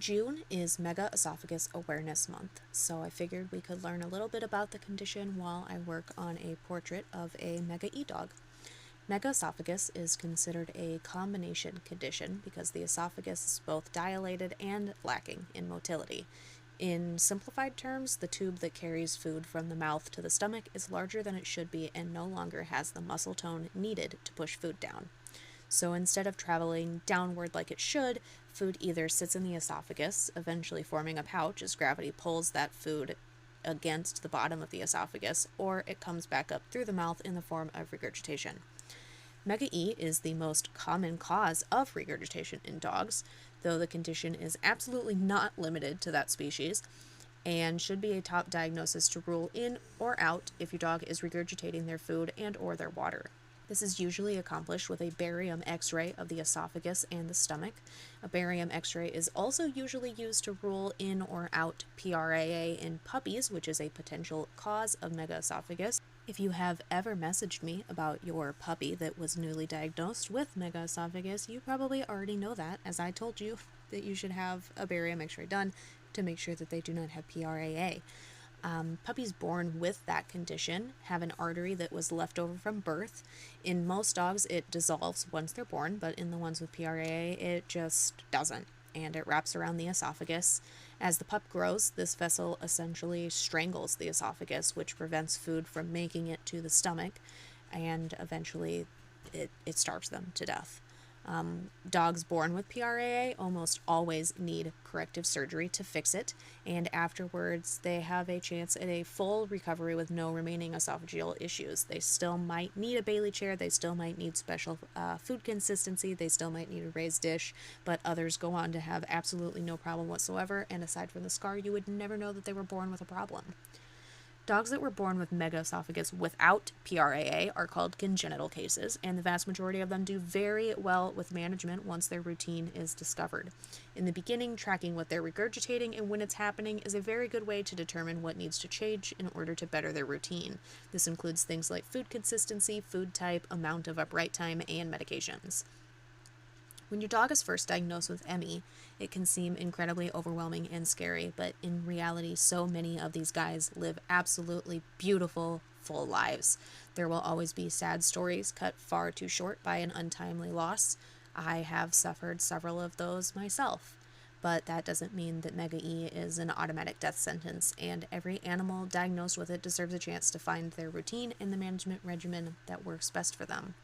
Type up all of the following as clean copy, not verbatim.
June is Megaesophagus Awareness Month, so I figured we could learn a little bit about the condition while I work on a portrait of a megaE dog. Megaesophagus is considered a combination condition because the esophagus is both dilated and lacking in motility. In simplified terms, the tube that carries food from the mouth to the stomach is larger than it should be and no longer has the muscle tone needed to push food down. So instead of traveling downward like it should, food either sits in the esophagus, eventually forming a pouch as gravity pulls that food against the bottom of the esophagus, or it comes back up through the mouth in the form of regurgitation. megaE is the most common cause of regurgitation in dogs, though the condition is absolutely not limited to that species, and should be a top diagnosis to rule in or out if your dog is regurgitating their food and or their water. This is usually accomplished with a barium X-ray of the esophagus and the stomach. A barium X-ray is also usually used to rule in or out PRAA in puppies, which is a potential cause of megaesophagus. If you have ever messaged me about your puppy that was newly diagnosed with megaesophagus, you probably already know that, as I told you that you should have a barium X-ray done to make sure that they do not have PRAA. Puppies born with that condition have an artery that was left over from birth. In most dogs, it dissolves once they're born, but in the ones with PRAA, it just doesn't, and it wraps around the esophagus. As the pup grows, this vessel essentially strangles the esophagus, which prevents food from making it to the stomach, and eventually it starves them to death. Dogs born with PRAA almost always need corrective surgery to fix it, and afterwards they have a chance at a full recovery with no remaining esophageal issues. They still might need a Bailey chair, they still might need special food consistency, they still might need a raised dish, but others go on to have absolutely no problem whatsoever, and aside from the scar, you would never know that they were born with a problem. Dogs that were born with megaesophagus without PRAA are called congenital cases, and the vast majority of them do very well with management once their routine is discovered. In the beginning, tracking what they're regurgitating and when it's happening is a very good way to determine what needs to change in order to better their routine. This includes things like food consistency, food type, amount of upright time, and medications. When your dog is first diagnosed with ME, it can seem incredibly overwhelming and scary, but in reality, so many of these guys live absolutely beautiful, full lives. There will always be sad stories cut far too short by an untimely loss. I have suffered several of those myself, but that doesn't mean that megaE is an automatic death sentence, and every animal diagnosed with it deserves a chance to find their routine and the management regimen that works best for them.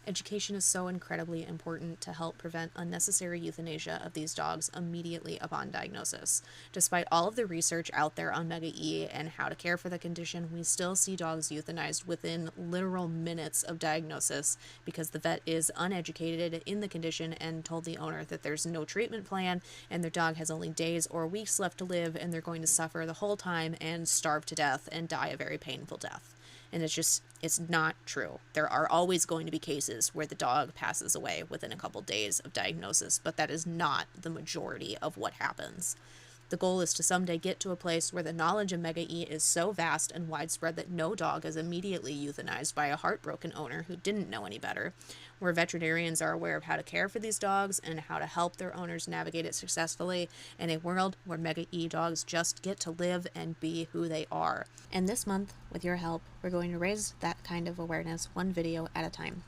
Education is so incredibly important to help prevent unnecessary euthanasia of these dogs immediately upon diagnosis. Despite all of the research out there on megaE and how to care for the condition, we still see dogs euthanized within literal minutes of diagnosis because the vet is uneducated in the condition and told the owner that there's no treatment plan and their dog has only days or weeks left to live and they're going to suffer the whole time and starve to death and die a very painful death. And it's not true. There are always going to be cases where the dog passes away within a couple days of diagnosis, but that is not the majority of what happens. The goal is to someday get to a place where the knowledge of megaE is so vast and widespread that no dog is immediately euthanized by a heartbroken owner who didn't know any better, where veterinarians are aware of how to care for these dogs and how to help their owners navigate it successfully, in a world where megaE dogs just get to live and be who they are. And this month, with your help, we're going to raise that kind of awareness one video at a time.